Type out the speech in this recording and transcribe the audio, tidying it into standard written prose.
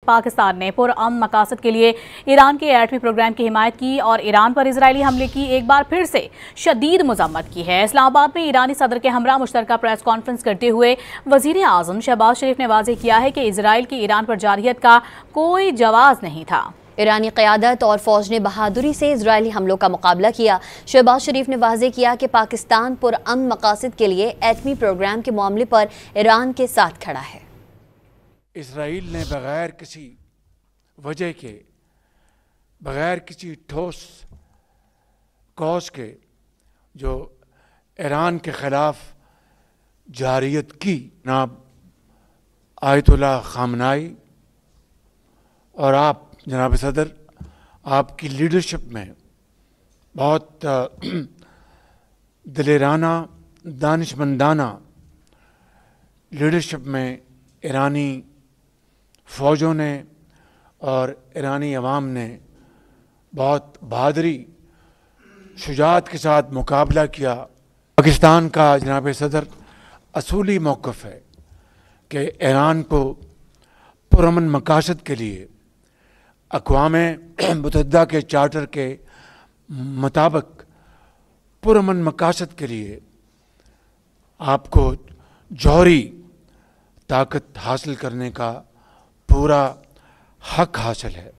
पाकिस्तान ने पुरअमन मकासद के लिए ईरान के एटमी प्रोग्राम की हिमायत की और ईरान पर इजरायली हमले की एक बार फिर से शदीद मज़म्मत की है। इस्लामाबाद में ईरानी सदर के हमरा मुश्तरका प्रेस कॉन्फ्रेंस करते हुए वज़ीर आज़म शहबाज शरीफ ने वाज़ेह किया है कि इजराइल की ईरान पर जारहियत का कोई जवाज़ नहीं था। ईरानी क़यादत और फ़ौज ने बहादुरी से इजरायली हमलों का मुकाबला किया। शहबाज शरीफ ने वाज़ेह किया कि पाकिस्तान पुरअमन मकासद के लिए एटमी प्रोग्राम के मामले पर ईरान के साथ खड़ा है। इजराइल ने बग़ैर किसी वजह के, बग़ैर किसी ठोस कॉज के जो ईरान के ख़िलाफ़ जारहियत की, जनाब आयतुल्लाह ख़ामनाई और आप जनाब सदर, आपकी लीडरशिप में बहुत दिलेराना, दानिशमंदाना लीडरशिप में ईरानी फ़ौजों ने और ईरानी अवाम ने बहुत बहादुरी, शुजाअत के साथ मुकाबला किया। पाकिस्तान का जनाब सदर असूली मौक़िफ़ है कि ईरान को पुरअमन मकासद के लिए अक़वाम मुत्तहिदा के चार्टर के मुताबिक पुरअमन मकासद के लिए आपको जौहरी ताकत हासिल करने का पूरा हक हासिल है।